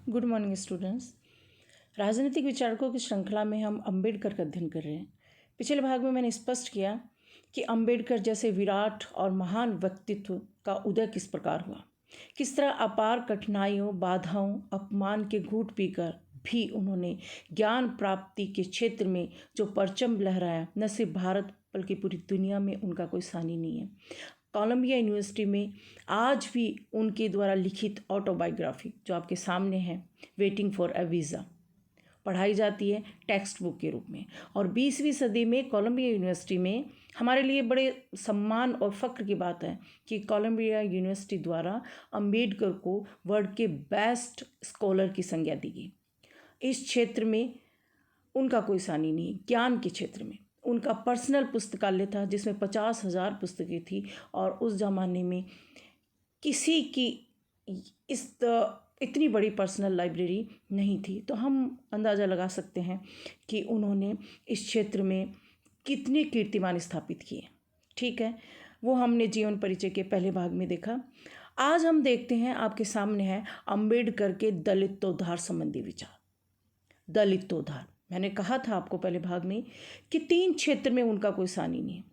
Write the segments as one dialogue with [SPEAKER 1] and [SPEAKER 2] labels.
[SPEAKER 1] Good morning students. राजनीतिक विचारकों की श्रृंखला में हम अंबेडकर का अध्ययन कर रहे हैं। पिछले भाग में मैंने स्पष्ट किया कि अंबेडकर जैसे विराट और महान व्यक्तित्व का उदय किस प्रकार हुआ, किस तरह अपार कठिनाइयों, बाधाओं, अपमान के घूंट पीकर भी उन्होंने ज्ञान प्राप्ति के क्षेत्र में जो परचम लहराया, न सिर्फ भारत बल्कि पूरी दुनिया में उनका कोई सानी नहीं है। कोलंबिया यूनिवर्सिटी में आज भी उनके द्वारा लिखित ऑटोबायोग्राफी जो आपके सामने है, वेटिंग फॉर अ वीज़ा, पढ़ाई जाती है टेक्स्ट बुक के रूप में। और 20वीं सदी में कोलंबिया यूनिवर्सिटी में हमारे लिए बड़े सम्मान और फ़ख्र की बात है कि कोलंबिया यूनिवर्सिटी द्वारा अंबेडकर को वर्ल्ड के बेस्ट स्कॉलर की संज्ञा दी गई। इस क्षेत्र में उनका कोई सानी नहीं है। ज्ञान के क्षेत्र में उनका पर्सनल पुस्तकालय था जिसमें 50,000 पुस्तकें थी और उस ज़माने में किसी की इतनी बड़ी पर्सनल लाइब्रेरी नहीं थी। तो हम अंदाज़ा लगा सकते हैं कि उन्होंने इस क्षेत्र में कितने कीर्तिमान स्थापित किए। ठीक है, वो हमने जीवन परिचय के पहले भाग में देखा। आज हम देखते हैं, आपके सामने है अंबेडकर के दलितोद्धार संबंधी विचार। दलितोद्धार, मैंने कहा था आपको पहले भाग में कि 3 क्षेत्र में उनका कोई सानी नहीं है।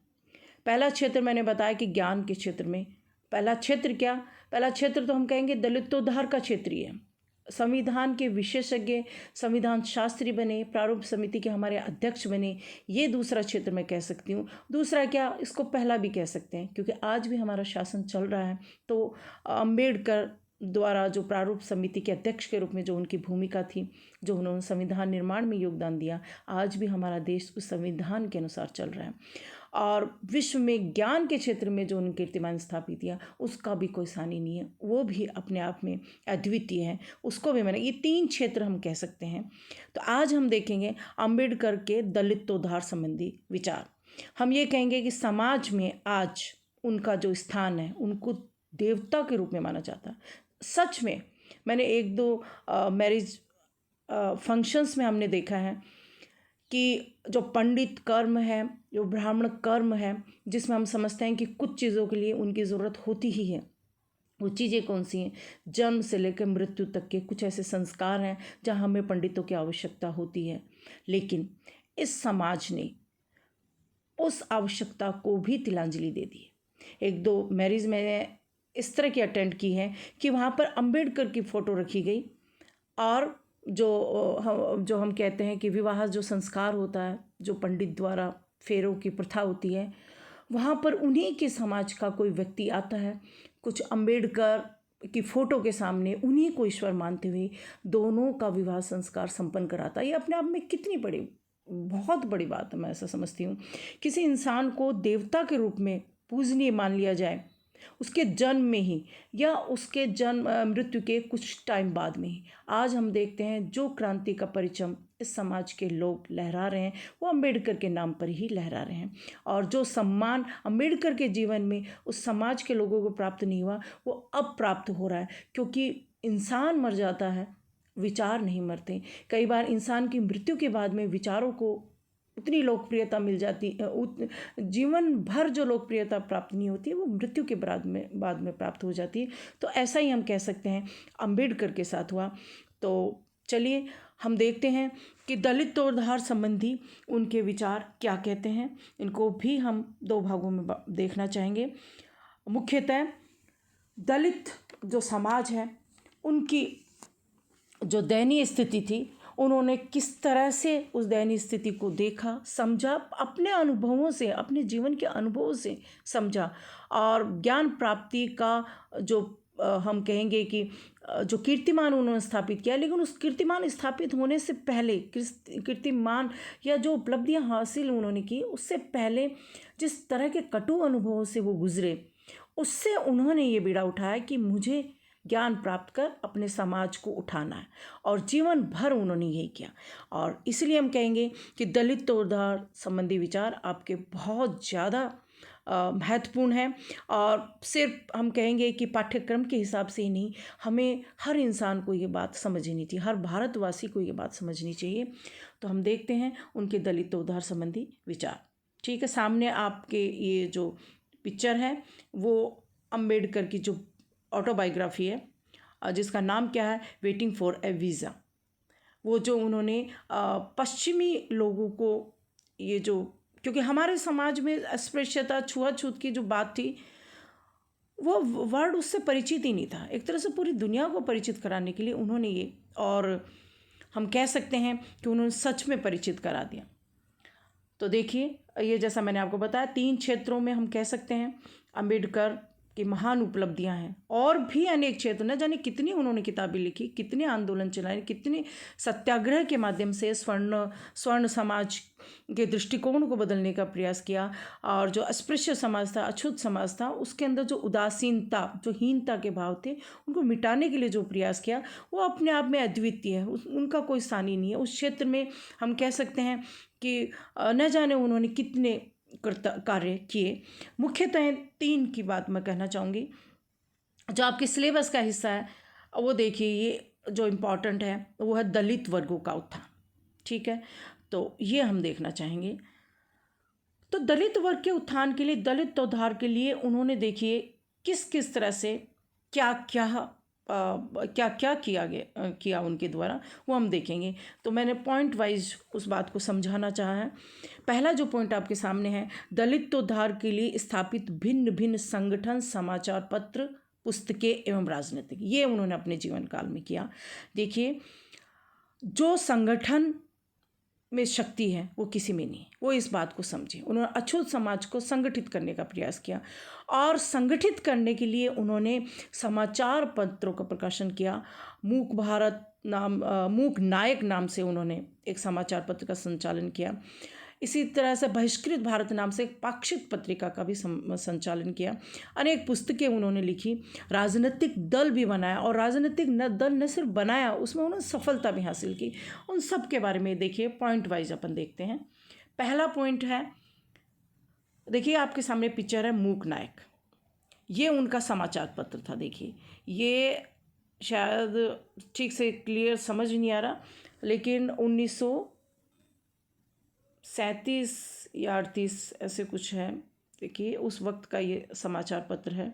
[SPEAKER 1] पहला क्षेत्र मैंने बताया कि ज्ञान के क्षेत्र में। पहला क्षेत्र क्या? पहला क्षेत्र तो हम कहेंगे दलितोद्धार का क्षेत्र ही है। संविधान के विशेषज्ञ, संविधान शास्त्री बने, प्रारूप समिति के हमारे अध्यक्ष बने, ये दूसरा क्षेत्र मैं कह सकती हूँ। दूसरा क्या, इसको पहला भी कह सकते हैं क्योंकि आज भी हमारा शासन चल रहा है। तो अंबेडकर द्वारा जो प्रारूप समिति के अध्यक्ष के रूप में जो उनकी भूमिका थी, जो उन्होंने संविधान निर्माण में योगदान दिया, आज भी हमारा देश उस संविधान के अनुसार चल रहा है। और विश्व में ज्ञान के क्षेत्र में जो उन्होंने कीर्तिमान स्थापित किया, उसका भी कोई सानी नहीं है। वो भी अपने आप में अद्वितीय है। उसको भी मैंने, ये 3 क्षेत्र हम कह सकते हैं। तो आज हम देखेंगे अंबेडकर के दलितोद्धार संबंधी विचार। हम ये कहेंगे कि समाज में आज उनका जो स्थान है, उनको देवता के रूप में माना जाता है। सच में मैंने 1-2 मैरिज फंक्शंस में हमने देखा है कि जो पंडित कर्म है, जो ब्राह्मण कर्म है, जिसमें हम समझते हैं कि कुछ चीज़ों के लिए उनकी ज़रूरत होती ही है। वो चीज़ें कौन सी हैं? जन्म से लेकर मृत्यु तक के कुछ ऐसे संस्कार हैं जहाँ हमें पंडितों की आवश्यकता होती है। लेकिन इस समाज ने उस आवश्यकता को भी तिलांजलि दे दी। 1-2 मैरिज मैंने इस तरह की अटेंड की है कि वहाँ पर अंबेडकर की फ़ोटो रखी गई और जो हम कहते हैं कि विवाह जो संस्कार होता है, जो पंडित द्वारा फेरों की प्रथा होती है, वहाँ पर उन्हीं के समाज का कोई व्यक्ति आता है, कुछ अंबेडकर की फ़ोटो के सामने उन्हीं को ईश्वर मानते हुए दोनों का विवाह संस्कार संपन्न कराता है। ये अपने आप में कितनी बड़ी, बहुत बड़ी बात है, मैं ऐसा समझती हूँ। किसी इंसान को देवता के रूप में पूजनीय मान लिया जाए उसके जन्म में ही या उसके जन्म मृत्यु के कुछ टाइम बाद में ही। आज हम देखते हैं जो क्रांति का परिचम इस समाज के लोग लहरा रहे हैं, वो अंबेडकर के नाम पर ही लहरा रहे हैं। और जो सम्मान अंबेडकर के जीवन में उस समाज के लोगों को प्राप्त नहीं हुआ, वो अब प्राप्त हो रहा है। क्योंकि इंसान मर जाता है, विचार नहीं मरते। कई बार इंसान की मृत्यु के बाद में विचारों को उतनी लोकप्रियता मिल जाती, जीवन भर जो लोकप्रियता प्राप्त नहीं होती है, वो मृत्यु के बाद में प्राप्त हो जाती है। तो ऐसा ही हम कह सकते हैं अंबेडकर के साथ हुआ। तो चलिए हम देखते हैं कि दलितोद्धार संबंधी उनके विचार क्या कहते हैं। इनको भी हम 2 भागों में देखना चाहेंगे। मुख्यतः दलित जो समाज है, उनकी जो दयनीय स्थिति थी, उन्होंने किस तरह से उस दयनीय स्थिति को देखा, समझा, अपने अनुभवों से, अपने जीवन के अनुभवों से समझा और ज्ञान प्राप्ति का जो हम कहेंगे कि जो कीर्तिमान उन्होंने स्थापित किया। लेकिन उस कीर्तिमान स्थापित होने से पहले, कीर्तिमान या जो उपलब्धियां हासिल उन्होंने की, उससे पहले जिस तरह के कटु अनुभवों से वो गुजरे, उससे उन्होंने ये बीड़ा उठाया कि मुझे ज्ञान प्राप्त कर अपने समाज को उठाना है। और जीवन भर उन्होंने यही किया। और इसलिए हम कहेंगे कि दलितोद्धार संबंधी विचार आपके बहुत ज़्यादा महत्वपूर्ण है। और सिर्फ हम कहेंगे कि पाठ्यक्रम के हिसाब से ही नहीं, हमें हर इंसान को ये बात समझनी चाहिए, हर भारतवासी को ये बात समझनी चाहिए। तो हम देखते हैं उनके दलितोद्धार संबंधी विचार। ठीक है, सामने आपके ये जो पिक्चर है वो अंबेडकर की जो ऑटोबायोग्राफी है, जिसका नाम क्या है, वेटिंग फॉर ए वीज़ा। वो जो उन्होंने पश्चिमी लोगों को ये जो, क्योंकि हमारे समाज में अस्पृश्यता, छुआछूत की जो बात थी, वो वर्ड उससे परिचित ही नहीं था। एक तरह से पूरी दुनिया को परिचित कराने के लिए उन्होंने ये, और हम कह सकते हैं कि उन्होंने सच में परिचित करा दिया। तो देखिए, ये जैसा मैंने आपको बताया 3 क्षेत्रों में हम कह सकते हैं अम्बेडकर की महान उपलब्धियां हैं, और भी अनेक क्षेत्र, न जाने कितनी उन्होंने किताबें लिखी, कितने आंदोलन चलाए, कितने सत्याग्रह के माध्यम से स्वर्ण समाज के दृष्टिकोण को बदलने का प्रयास किया, और जो अस्पृश्य समाज था, अछूत समाज था, उसके अंदर जो उदासीनता, जो हीनता के भाव थे, उनको मिटाने के लिए जो प्रयास किया, वो अपने आप में अद्वितीय है, उनका कोई स्थान ही नहीं है। उस क्षेत्र में हम कह सकते हैं कि न जाने उन्होंने कितने कार्य किए। मुख्यतः 3 की बात मैं कहना चाहूँगी, जो आपके सिलेबस का हिस्सा है वो देखिए, ये जो इम्पोर्टेंट है वो है दलित वर्गों का उत्थान। ठीक है, तो ये हम देखना चाहेंगे। तो दलित वर्ग के उत्थान के लिए, दलित उद्धार के लिए उन्होंने देखिए किस किस तरह से क्या क्या किया उनके द्वारा, वो हम देखेंगे। तो मैंने पॉइंट वाइज उस बात को समझाना चाहा है। पहला जो पॉइंट आपके सामने है, दलित उद्धार के लिए स्थापित भिन्न भिन्न संगठन, समाचार पत्र, पुस्तकें एवं राजनीतिक, ये उन्होंने अपने जीवन काल में किया। देखिए, जो संगठन में शक्ति है वो किसी में नहीं, वो इस बात को समझे। उन्होंने अछूत समाज को संगठित करने का प्रयास किया, और संगठित करने के लिए उन्होंने समाचार पत्रों का प्रकाशन किया। मूक नायक नाम से उन्होंने एक समाचार पत्र का संचालन किया। इसी तरह से बहिष्कृत भारत नाम से एक पाक्षिक पत्रिका का भी संचालन किया। अनेक पुस्तकें उन्होंने लिखी, राजनीतिक दल भी बनाया, और राजनीतिक दल न सिर्फ बनाया, उसमें उन्होंने सफलता भी हासिल की। उन सब के बारे में देखिए पॉइंट वाइज अपन देखते हैं। पहला पॉइंट है, देखिए आपके सामने पिक्चर है मूक नायक, ये उनका समाचार पत्र था। देखिए, ये शायद ठीक से क्लियर समझ नहीं आ रहा, लेकिन 1937 या 38 ऐसे कुछ है। देखिए, उस वक्त का ये समाचार पत्र है।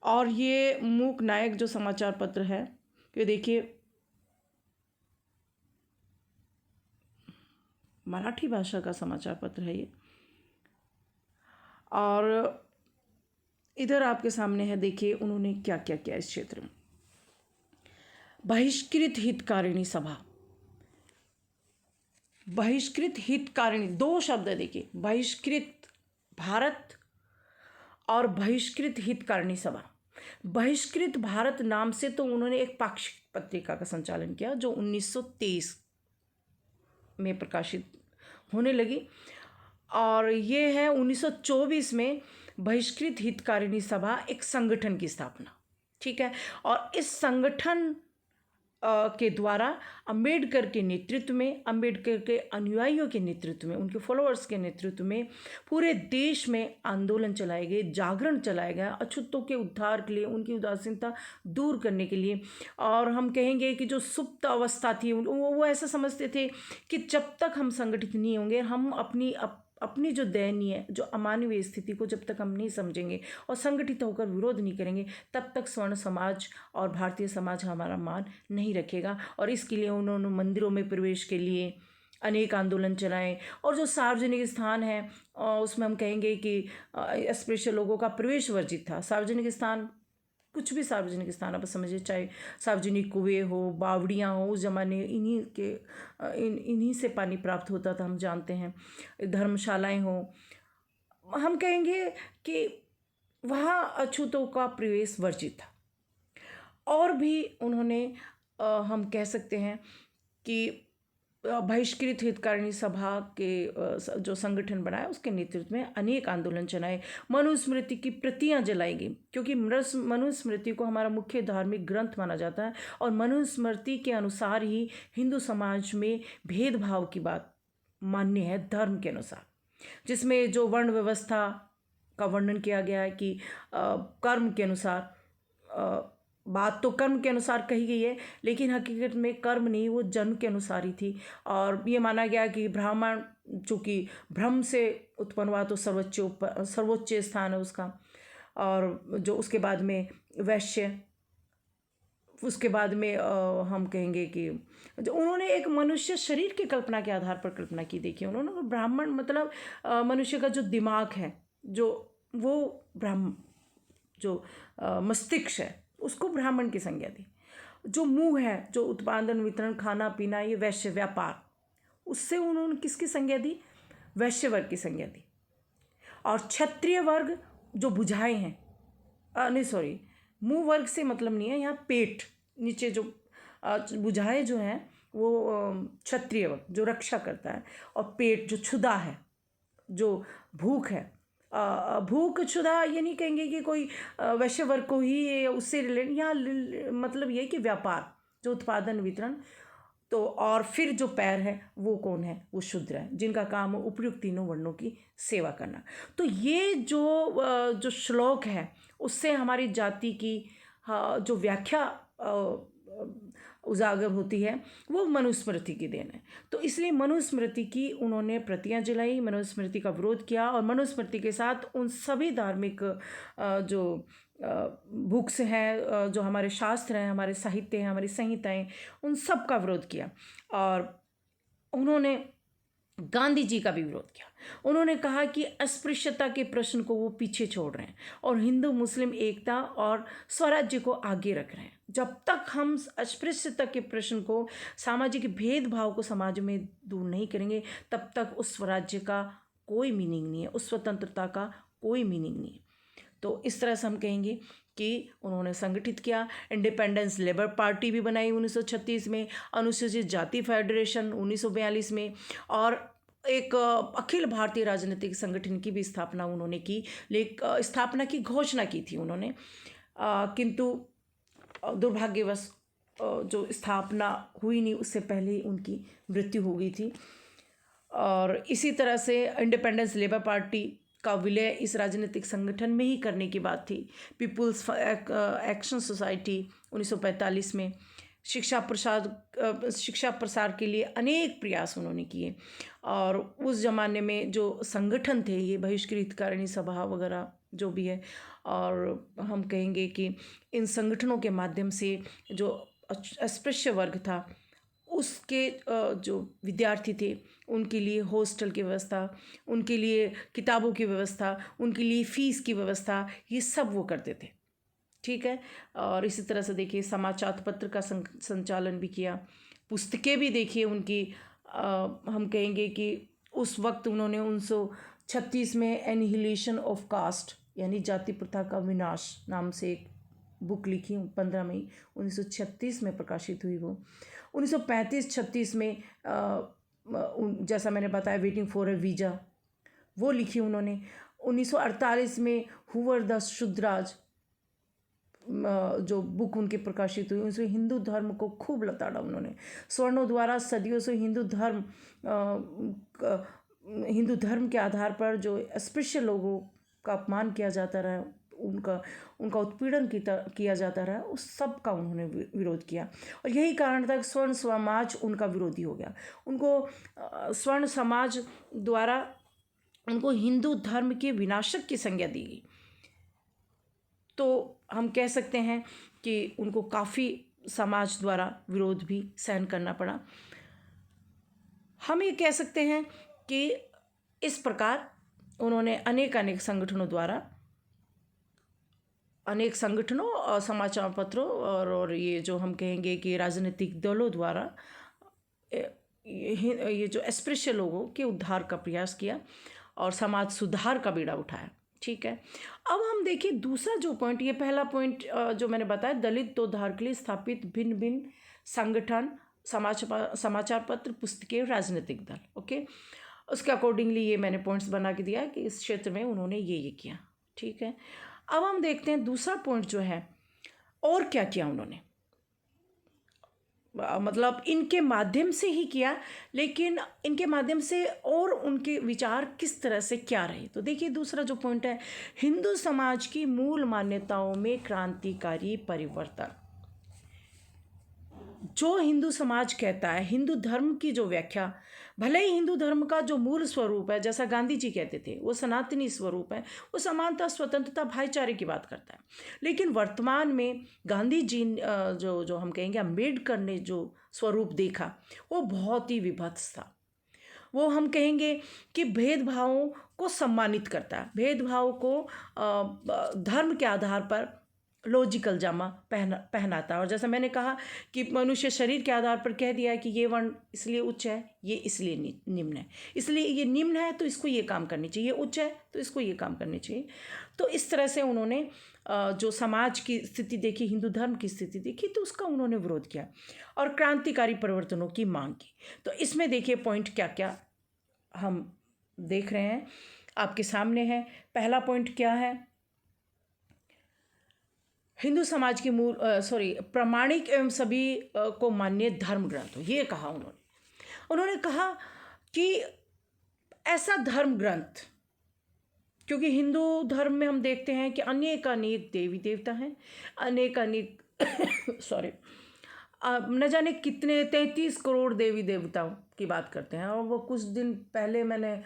[SPEAKER 1] और ये मूक नायक जो समाचार पत्र है, ये देखिए मराठी भाषा का समाचार पत्र है ये। और इधर आपके सामने है, देखिए उन्होंने क्या क्या किया इस क्षेत्र में। बहिष्कृत हितकारिणी सभा, बहिष्कृत हितकारिणी, 2 शब्द है। देखिए, बहिष्कृत भारत और बहिष्कृत हितकारिणी सभा। बहिष्कृत भारत नाम से तो उन्होंने एक पाक्षिक पत्रिका का संचालन किया, जो 1923 में प्रकाशित होने लगी, और ये है 1924 में बहिष्कृत हितकारिणी सभा, एक संगठन की स्थापना। ठीक है, और इस संगठन के द्वारा अंबेडकर के नेतृत्व में, अंबेडकर के अनुयायियों के नेतृत्व में, उनके फॉलोअर्स के नेतृत्व में पूरे देश में आंदोलन चलाए गए, जागरण चलाया गया अछूतों के उद्धार के लिए, उनकी उदासीनता दूर करने के लिए। और हम कहेंगे कि जो सुप्त अवस्था थी, वो ऐसा समझते थे कि जब तक हम संगठित नहीं होंगे, हम अपनी जो दयनीय, जो अमानवीय स्थिति को जब तक हम नहीं समझेंगे और संगठित होकर विरोध नहीं करेंगे, तब तक स्वर्ण समाज और भारतीय समाज हमारा मान नहीं रखेगा। और इसके लिए उन्होंने मंदिरों में प्रवेश के लिए अनेक आंदोलन चलाए, और जो सार्वजनिक स्थान है उसमें हम कहेंगे कि अस्पृश्य लोगों का प्रवेश वर्जित था। सार्वजनिक स्थान, कुछ भी सार्वजनिक स्थान आप समझिए, चाहे सार्वजनिक कुएँ हो, बावड़ियाँ हो, उस ज़माने इन्हीं से पानी प्राप्त होता था, हम जानते हैं। धर्मशालाएं हो, हम कहेंगे कि वहाँ अछूतों का प्रवेश वर्जित था। और भी उन्होंने हम कह सकते हैं कि बहिष्कृत हितकारिणी सभा के जो संगठन बनाया, उसके नेतृत्व में अनेक आंदोलन चलाए। मनुस्मृति की प्रतियां जलाई गई, क्योंकि मनुस्मृति को हमारा मुख्य धार्मिक ग्रंथ माना जाता है, और मनुस्मृति के अनुसार ही हिंदू समाज में भेदभाव की बात मान्य है धर्म के अनुसार, जिसमें जो वर्ण व्यवस्था का वर्णन किया गया है कि कर्म के अनुसार, बात तो कर्म के अनुसार कही गई है, लेकिन हकीकत में कर्म नहीं, वो जन्म के अनुसार ही थी। और ये माना गया कि ब्राह्मण चूँकि ब्रह्म से उत्पन्न हुआ तो सर्वोच्च स्थान है उसका, और जो उसके बाद में वैश्य, उसके बाद में हम कहेंगे कि जो उन्होंने एक मनुष्य शरीर की कल्पना के आधार पर कल्पना की। देखिए उन्होंने ब्राह्मण मतलब मनुष्य का जो दिमाग है, जो वो ब्राह्मण जो मस्तिष्क है उसको ब्राह्मण की संज्ञा दी। जो मुंह है, जो उत्पादन वितरण खाना पीना ये वैश्य व्यापार, उससे उन्होंने किसकी संज्ञा दी? वैश्य वर्ग की संज्ञा दी। और क्षत्रिय वर्ग जो बुझाए हैं, नहीं सॉरी, मुंह वर्ग से मतलब नहीं है यहाँ, पेट नीचे जो बुझाए जो हैं वो क्षत्रिय वर्ग जो रक्षा करता है, और पेट जो क्षुधा है, जो भूख है, भूख क्षुधा ये नहीं कहेंगे कि कोई वैश्य वर्ग को ही उससे रिलेटेड, यहाँ मतलब ये कि व्यापार जो उत्पादन वितरण। तो और फिर जो पैर है वो कौन है? वो शूद्र है, जिनका काम है उपयुक्त तीनों वर्णों की सेवा करना। तो ये जो श्लोक है उससे हमारी जाति की जो व्याख्या उजागर होती है वो मनुस्मृति की देन है। तो इसलिए मनुस्मृति की उन्होंने प्रतियां जलाई, मनुस्मृति का विरोध किया, और मनुस्मृति के साथ उन सभी धार्मिक जो बुक्स हैं, जो हमारे शास्त्र हैं, हमारे साहित्य हैं, हमारी संहिताएं, उन सब का विरोध किया। और उन्होंने गांधी जी का भी विरोध किया। उन्होंने कहा कि अस्पृश्यता के प्रश्न को वो पीछे छोड़ रहे हैं और हिंदू मुस्लिम एकता और स्वराज्य को आगे रख रहे हैं। जब तक हम अस्पृश्यता के प्रश्न को, सामाजिक भेदभाव को समाज में दूर नहीं करेंगे, तब तक उस स्वराज्य का कोई मीनिंग नहीं है, उस स्वतंत्रता का कोई मीनिंग नहीं है। तो इस तरह से हम कहेंगे कि उन्होंने संगठित किया। इंडिपेंडेंस लेबर पार्टी भी बनाई 1936 में, अनुसूचित जाति फेडरेशन 1942 में, और एक अखिल भारतीय राजनीतिक संगठन की भी स्थापना उन्होंने की। स्थापना की घोषणा की थी उन्होंने, किंतु दुर्भाग्यवश जो स्थापना हुई नहीं, उससे पहले ही उनकी मृत्यु हो गई थी। और इसी तरह से इंडिपेंडेंस लेबर पार्टी का विलय इस राजनीतिक संगठन में ही करने की बात थी। पीपुल्स एक्शन सोसाइटी 1945 में, शिक्षा प्रसार के लिए अनेक प्रयास उन्होंने किए। और उस ज़माने में जो संगठन थे, ये बहिष्कृतकारिणी सभा वगैरह जो भी है, और हम कहेंगे कि इन संगठनों के माध्यम से जो अस्पृश्य वर्ग था उसके जो विद्यार्थी थे उनके लिए हॉस्टल की व्यवस्था, उनके लिए किताबों की व्यवस्था, उनके लिए फ़ीस की व्यवस्था, ये सब वो करते थे। ठीक है। और इसी तरह से देखिए समाचार पत्र का संचालन भी किया, पुस्तकें भी देखिए उनकी। हम कहेंगे कि उस वक्त उन्होंने 1936 में एनिहिलेशन ऑफ कास्ट यानी जाति प्रथा का विनाश नाम से एक बुक लिखी, 15 मई 1936 में प्रकाशित हुई वो। 1935-36 में जैसा मैंने बताया वेटिंग फॉर ए वीज़ा वो लिखी उन्होंने। 1948 में हुवर द शुद्राज जो बुक उनकी प्रकाशित हुई, उसमें हिंदू धर्म को खूब लताड़ा उन्होंने। स्वर्णों द्वारा सदियों से हिंदू धर्म के आधार पर जो अस्पृश्य लोगों का अपमान किया जाता रहा, उनका उत्पीड़न किया जाता रहा, उस सब का उन्होंने विरोध किया। और यही कारण था स्वर्ण समाज उनका विरोधी हो गया। उनको स्वर्ण समाज द्वारा उनको हिंदू धर्म के विनाशक की संज्ञा दी गई। तो हम कह सकते हैं कि उनको काफ़ी समाज द्वारा विरोध भी सहन करना पड़ा। हम ये कह सकते हैं कि इस प्रकार उन्होंने अनेक संगठनों द्वारा, अनेक संगठनों और समाचार पत्रों और ये जो हम कहेंगे कि राजनीतिक दलों द्वारा ये जो अस्पृश्य लोगों के उद्धार का प्रयास किया और समाज सुधार का बीड़ा उठाया। ठीक है। अब हम देखिए दूसरा जो पॉइंट, ये पहला पॉइंट जो मैंने बताया, दलित उद्धार के लिए स्थापित भिन्न भिन्न संगठन, समाचार पत्र, पुस्तकें, राजनीतिक दल। ओके, उसके अकॉर्डिंगली ये मैंने पॉइंट्स बना के दिया कि इस क्षेत्र में उन्होंने ये किया। ठीक है। अब हम देखते हैं दूसरा पॉइंट जो है, और क्या किया उन्होंने, मतलब इनके माध्यम से ही किया, लेकिन इनके माध्यम से और उनके विचार किस तरह से क्या रहे। तो देखिए दूसरा जो पॉइंट है, हिंदू समाज की मूल मान्यताओं में क्रांतिकारी परिवर्तन। जो हिंदू समाज कहता है, हिंदू धर्म की जो व्याख्या, भले ही हिंदू धर्म का जो मूल स्वरूप है, जैसा गांधी जी कहते थे, वो सनातनी स्वरूप है, वो समानता, स्वतंत्रता, भाईचारे की बात करता है। लेकिन वर्तमान में गांधी जी जो जो हम कहेंगे अम्बेडकर ने जो स्वरूप देखा, वो बहुत ही विभत्स था। वो हम कहेंगे कि भेदभावों को सम्मानित करता है, भेदभाव को धर्म के आधार पर लॉजिकल जामा पहनाता है। और जैसा मैंने कहा कि मनुष्य शरीर के आधार पर कह दिया है कि ये वर्ण इसलिए उच्च है, ये इसलिए निम्न है, इसलिए ये निम्न है तो इसको ये काम करनी चाहिए, ये उच्च है तो इसको ये काम करनी चाहिए। तो इस तरह से उन्होंने जो समाज की स्थिति देखी, हिंदू धर्म की स्थिति देखी, तो उसका उन्होंने विरोध किया और क्रांतिकारी परिवर्तनों की मांग की। तो इसमें देखिए पॉइंट क्या क्या हम देख रहे हैं, आपके सामने है। पहला पॉइंट क्या है, हिंदू समाज की प्रामाणिक एवं सभी को मान्य धर्म ग्रंथ हो, ये कहा उन्होंने कहा कि ऐसा धर्म ग्रंथ, क्योंकि हिंदू धर्म में हम देखते हैं कि अनेक देवी देवता हैं, अनेक न जाने कितने 33 करोड़ देवी देवताओं की बात करते हैं। और वो कुछ दिन पहले मैंने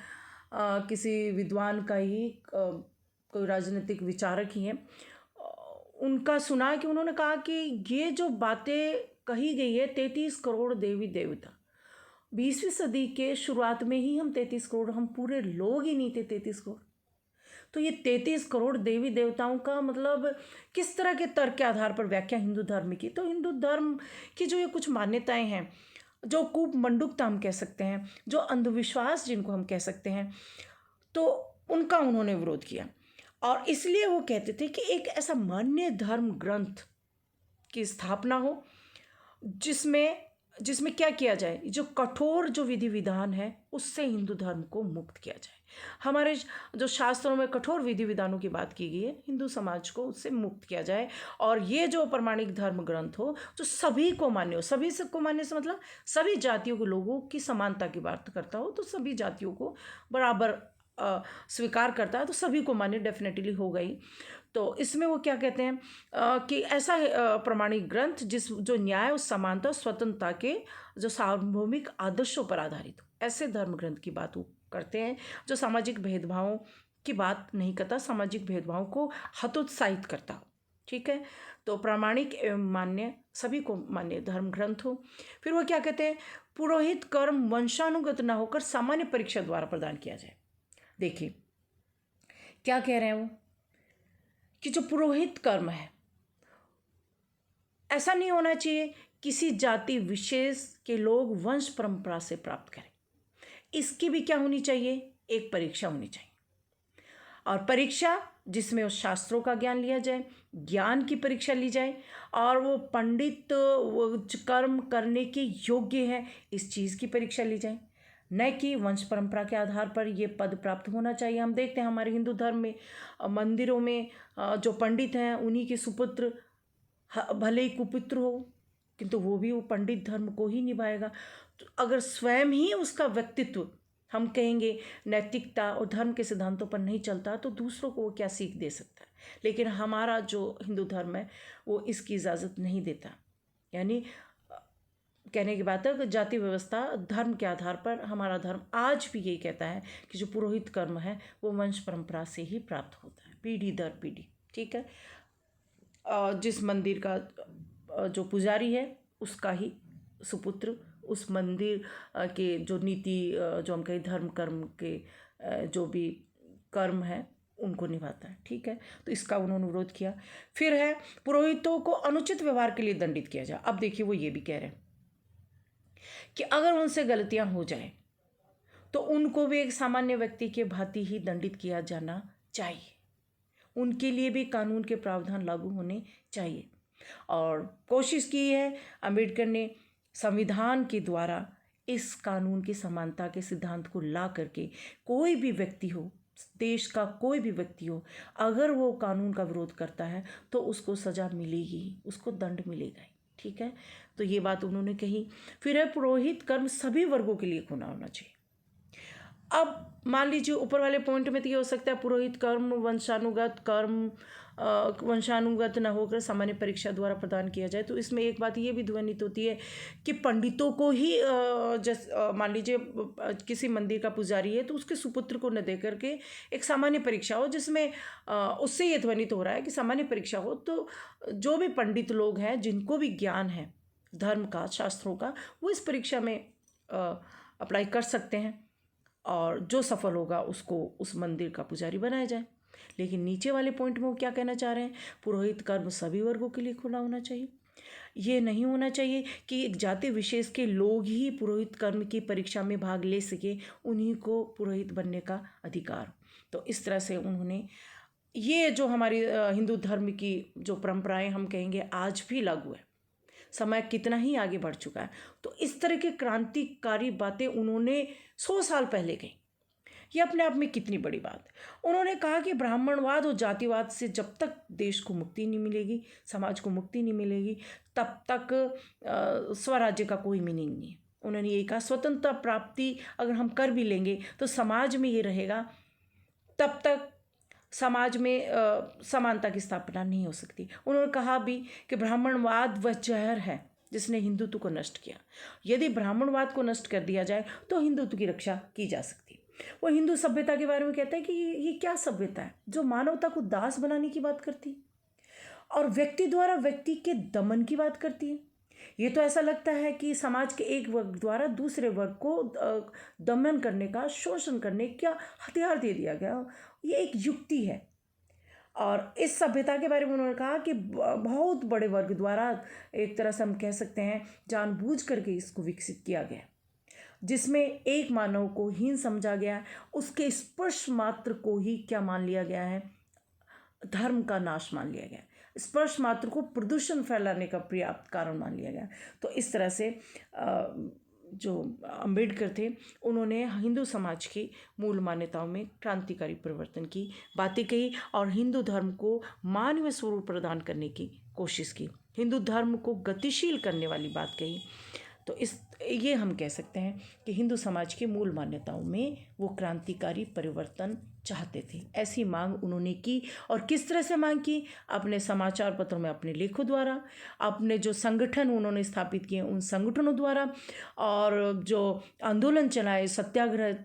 [SPEAKER 1] किसी विद्वान का ही कोई राजनीतिक विचारक ही हैं, उनका सुना कि उन्होंने कहा कि ये जो बातें कही गई है 33 करोड़ देवी देवता, 20वीं सदी के शुरुआत में ही हम 33 करोड़, हम पूरे लोग ही नहीं थे 33 करोड़। तो ये 33 करोड़ देवी देवताओं का मतलब किस तरह के तर्क के आधार पर व्याख्या हिंदू धर्म की। तो हिंदू धर्म की जो ये कुछ मान्यताएं हैं, जो कूपमंडूकता हम कह सकते हैं, जो अंधविश्वास जिनको हम कह सकते हैं, तो उनका उन्होंने विरोध किया। और इसलिए वो कहते थे कि एक ऐसा मान्य धर्म ग्रंथ की स्थापना हो जिसमें क्या किया जाए, जो कठोर जो विधि विधान है उससे हिंदू धर्म को मुक्त किया जाए। हमारे जो शास्त्रों में कठोर विधि विधानों की बात की गई है, हिंदू समाज को उससे मुक्त किया जाए। और ये जो प्रमाणिक धर्म ग्रंथ हो जो सभी को मान्य हो, सभी को मान्य से मतलब सभी जातियों के लोगों की समानता की बात करता हो, तो सभी जातियों को बराबर स्वीकार करता है, तो सभी को मान्य डेफिनेटली हो गई। तो इसमें वो क्या कहते हैं कि ऐसा प्रमाणिक ग्रंथ जो न्याय और समानता स्वतंत्रता के जो सार्वभौमिक आदर्शों पर आधारित हो, ऐसे धर्म ग्रंथ की बात वो करते हैं, जो सामाजिक भेदभावों की बात नहीं करता, सामाजिक भेदभाव को हतोत्साहित करता हो। ठीक है, तो प्रामाणिक एवं मान्य, सभी को मान्य धर्म ग्रंथ हो। फिर वो क्या कहते हैं, पुरोहित कर्म वंशानुगत न होकर सामान्य परीक्षा द्वारा प्रदान किया जाए। देखिए क्या कह रहे हैं वो, कि जो पुरोहित कर्म है ऐसा नहीं होना चाहिए किसी जाति विशेष के लोग वंश परंपरा से प्राप्त करें, इसकी भी क्या होनी चाहिए, एक परीक्षा होनी चाहिए। और परीक्षा जिसमें उस शास्त्रों का ज्ञान लिया जाए, ज्ञान की परीक्षा ली जाए, और वो पंडित वो कर्म करने के योग्य है इस चीज़ की परीक्षा ली जाए, न कि वंश परंपरा के आधार पर ये पद प्राप्त होना चाहिए। हम देखते हैं हमारे हिंदू धर्म में मंदिरों में जो पंडित हैं उन्हीं के सुपुत्र भले ही कुपुत्र हो, किंतु वो भी वो पंडित धर्म को ही निभाएगा। तो अगर स्वयं ही उसका व्यक्तित्व हम कहेंगे नैतिकता और धर्म के सिद्धांतों पर नहीं चलता, तो दूसरों को वो क्या सीख दे सकता है। लेकिन हमारा जो हिंदू धर्म है वो इसकी इजाज़त नहीं देता। यानी कहने की बात है कि जाति व्यवस्था धर्म के आधार पर, हमारा धर्म आज भी यही कहता है कि जो पुरोहित कर्म है वो वंश परंपरा से ही प्राप्त होता है, पीढ़ी दर पीढ़ी। ठीक है, जिस मंदिर का जो पुजारी है उसका ही सुपुत्र उस मंदिर के जो नीति जो हम कहें धर्म कर्म के जो भी कर्म है उनको निभाता है। ठीक है, तो इसका उन्होंने विरोध किया। फिर है पुरोहितों को अनुचित व्यवहार के लिए दंडित किया जाए। अब देखिए वो ये भी कह रहे हैं कि अगर उनसे गलतियां हो जाए तो उनको भी एक सामान्य व्यक्ति के भांति ही दंडित किया जाना चाहिए, उनके लिए भी कानून के प्रावधान लागू होने चाहिए। और कोशिश की है अंबेडकर ने संविधान के द्वारा इस कानून की समानता के सिद्धांत को ला करके कोई भी व्यक्ति हो, देश का कोई भी व्यक्ति हो, अगर वो कानून का विरोध करता है तो उसको सज़ा मिलेगी, उसको दंड मिलेगा ही। ठीक है, तो ये बात उन्होंने कही। फिर है पुरोहित कर्म सभी वर्गों के लिए खुला होना चाहिए। अब मान लीजिए ऊपर वाले पॉइंट में तो ये हो सकता है पुरोहित कर्म वंशानुगत न होकर सामान्य परीक्षा द्वारा प्रदान किया जाए। तो इसमें एक बात ये भी ध्वनित होती है कि पंडितों को ही मान लीजिए किसी मंदिर का पुजारी है तो उसके सुपुत्र को न दे करके एक सामान्य परीक्षा हो, जिसमें उससे ये ध्वनित हो रहा है कि सामान्य परीक्षा हो तो जो भी पंडित लोग हैं जिनको भी ज्ञान है धर्म का, शास्त्रों का, वो इस परीक्षा में अप्लाई कर सकते हैं और जो सफल होगा उसको उस मंदिर का पुजारी बनाया जाए। लेकिन नीचे वाले पॉइंट में वो क्या कहना चाह रहे हैं, पुरोहित कर्म सभी वर्गों के लिए खुला होना चाहिए। ये नहीं होना चाहिए कि एक जाति विशेष के लोग ही पुरोहित कर्म की परीक्षा में भाग ले सके, उन्हीं को पुरोहित बनने का अधिकार हो। तो इस तरह से उन्होंने ये जो हमारी हिंदू धर्म की जो परंपराएं हम कहेंगे आज भी लागू है, समय कितना ही आगे बढ़ चुका है, तो इस तरह की क्रांतिकारी बातें उन्होंने 100 साल पहले कही। ये अपने आप में कितनी बड़ी बात है। उन्होंने कहा कि ब्राह्मणवाद और जातिवाद से जब तक देश को मुक्ति नहीं मिलेगी, समाज को मुक्ति नहीं मिलेगी, तब तक स्वराज्य का कोई मीनिंग नहीं है। उन्होंने ये कहा स्वतंत्रता प्राप्ति अगर हम कर भी लेंगे तो समाज में ये रहेगा, तब तक समाज में समानता की स्थापना नहीं हो सकती। उन्होंने कहा भी कि ब्राह्मणवाद वह जहर है जिसने हिंदुत्व को नष्ट किया। यदि ब्राह्मणवाद को नष्ट कर दिया जाए तो हिंदुत्व की रक्षा की जा सकती है। वो हिंदू सभ्यता के बारे में कहता है कि ये क्या सभ्यता है जो मानवता को दास बनाने की बात करती है और व्यक्ति द्वारा व्यक्ति के दमन की बात करती है। ये तो ऐसा लगता है कि समाज के एक वर्ग द्वारा दूसरे वर्ग को दमन करने का, शोषण करने का हथियार दे दिया गया। ये एक युक्ति है। और इस सभ्यता के बारे में उन्होंने कहा कि बहुत बड़े वर्ग द्वारा, एक तरह से हम कह सकते हैं जानबूझ करके इसको विकसित किया गया, जिसमें एक मानव को हीन समझा गया, उसके स्पर्श मात्र को ही क्या मान लिया गया है, धर्म का नाश मान लिया गया, स्पर्श मात्र को प्रदूषण फैलाने का पर्याप्त कारण मान लिया गया। तो इस तरह से जो अंबेडकर थे उन्होंने हिंदू समाज की मूल मान्यताओं में क्रांतिकारी परिवर्तन की बातें कही और हिंदू धर्म को मानवीय स्वरूप प्रदान करने की कोशिश की, हिंदू धर्म को गतिशील करने वाली बात कही। तो ये हम कह सकते हैं कि हिंदू समाज की मूल मान्यताओं में वो क्रांतिकारी परिवर्तन चाहते थे। ऐसी मांग उन्होंने की और किस तरह से मांग की, अपने समाचार पत्रों में अपने लेखों द्वारा, अपने जो संगठन उन्होंने स्थापित किए उन संगठनों द्वारा, और जो आंदोलन चलाए, सत्याग्रह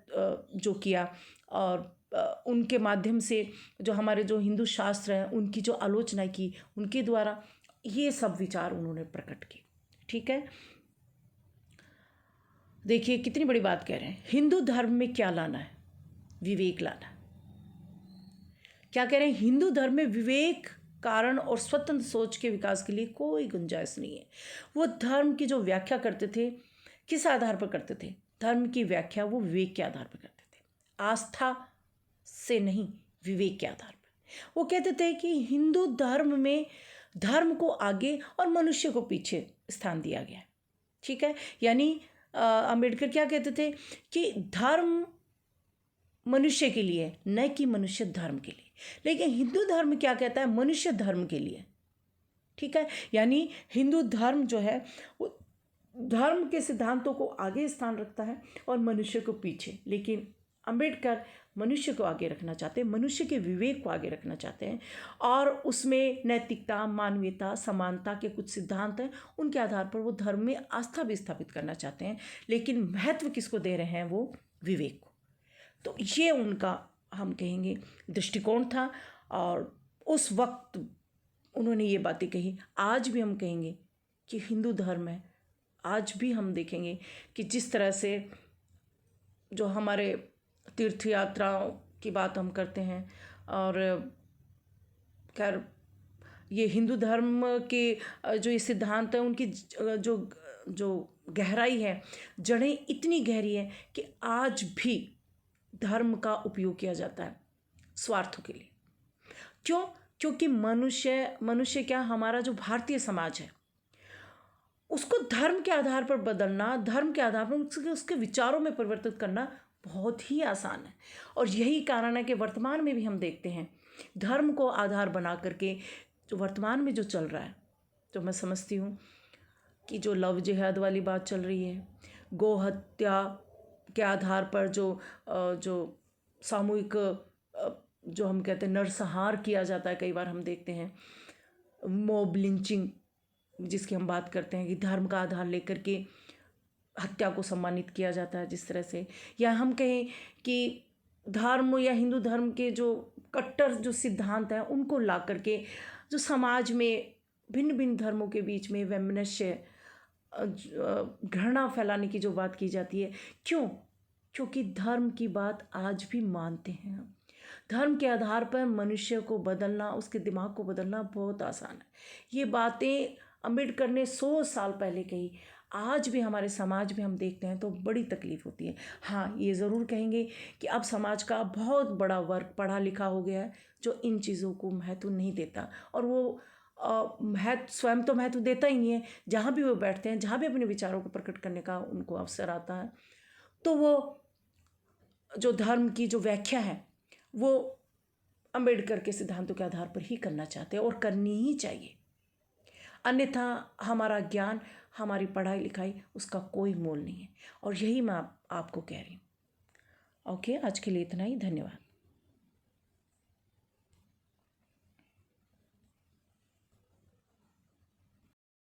[SPEAKER 1] जो किया, और उनके माध्यम से जो हमारे जो हिंदू शास्त्र हैं उनकी जो आलोचना की उनके द्वारा, ये सब विचार उन्होंने प्रकट किए। ठीक है, देखिए कितनी बड़ी बात कह रहे हैं। हिंदू धर्म में क्या लाना है, विवेक लाना। क्या कह रहे हैं, हिंदू धर्म में विवेक, कारण और स्वतंत्र सोच के विकास के लिए कोई गुंजाइश नहीं है। वो धर्म की जो व्याख्या करते थे किस आधार पर करते थे, धर्म की व्याख्या वो विवेक के आधार पर करते थे, आस्था से नहीं, विवेक के आधार पर। वो कहते थे कि हिंदू धर्म में धर्म को आगे और मनुष्य को पीछे स्थान दिया गया है। ठीक है, यानी अंबेडकर क्या कहते थे कि धर्म मनुष्य के लिए, न कि मनुष्य धर्म के लिए। लेकिन हिंदू धर्म क्या कहता है, मनुष्य धर्म के लिए। ठीक है, यानी हिंदू धर्म जो है वो धर्म के सिद्धांतों को आगे स्थान रखता है और मनुष्य को पीछे। लेकिन अंबेडकर मनुष्य को आगे रखना चाहते हैं, मनुष्य के विवेक को आगे रखना चाहते हैं, और उसमें नैतिकता, मानवीयता, समानता के कुछ सिद्धांत हैं, उनके आधार पर वो धर्म में आस्था भी स्थापित करना चाहते हैं। लेकिन महत्व किसको दे रहे हैं, वो विवेक को। तो ये उनका हम कहेंगे दृष्टिकोण था, और उस वक्त उन्होंने ये बातें कही। आज भी हम कहेंगे कि हिंदू धर्म है, आज भी हम देखेंगे कि जिस तरह से जो हमारे तीर्थ यात्राओं की बात हम करते हैं, और खैर ये हिंदू धर्म के जो ये सिद्धांत हैं उनकी जो गहराई है, जड़ें इतनी गहरी है कि आज भी धर्म का उपयोग किया जाता है स्वार्थों के लिए। क्यों? क्योंकि मनुष्य क्या, हमारा जो भारतीय समाज है उसको धर्म के आधार पर बदलना, धर्म के आधार पर उसके विचारों में परिवर्तित करना बहुत ही आसान है। और यही कारण है कि वर्तमान में भी हम देखते हैं धर्म को आधार बना करके जो वर्तमान में जो चल रहा है, तो मैं समझती हूँ कि जो लव जिहाद वाली बात चल रही है, गौ हत्या के आधार पर जो सामूहिक जो हम कहते हैं नरसंहार किया जाता है, कई बार हम देखते हैं मॉब लिंचिंग जिसकी हम बात करते हैं कि धर्म का आधार लेकर के हत्या को सम्मानित किया जाता है जिस तरह से, या हम कहें कि धर्म या हिंदू धर्म के जो कट्टर जो सिद्धांत हैं उनको ला करके जो समाज में भिन्न भिन्न धर्मों के बीच में वैमनस्य घृणा फैलाने की जो बात की जाती है, क्योंकि धर्म की बात आज भी मानते हैं हम। धर्म के आधार पर मनुष्य को बदलना, उसके दिमाग को बदलना बहुत आसान है। ये बातें अम्बेडकर ने 100 साल पहले कही, आज भी हमारे समाज में हम देखते हैं तो बड़ी तकलीफ़ होती है। हाँ, ये ज़रूर कहेंगे कि अब समाज का बहुत बड़ा वर्ग पढ़ा लिखा हो गया है जो इन चीज़ों को महत्व नहीं देता, और वो महत्व स्वयं तो महत्व देता ही नहीं है। जहाँ भी वो बैठते हैं, जहाँ भी अपने विचारों को प्रकट करने का उनको अवसर आता है, तो वो जो धर्म की जो व्याख्या है वो अम्बेडकर के सिद्धांतों के आधार पर ही करना चाहते हैं, और करनी ही चाहिए। अन्यथा हमारा ज्ञान, हमारी पढ़ाई लिखाई, उसका कोई मोल नहीं है, और यही मैं आपको कह रही हूँ। ओके, आज के लिए इतना ही। धन्यवाद।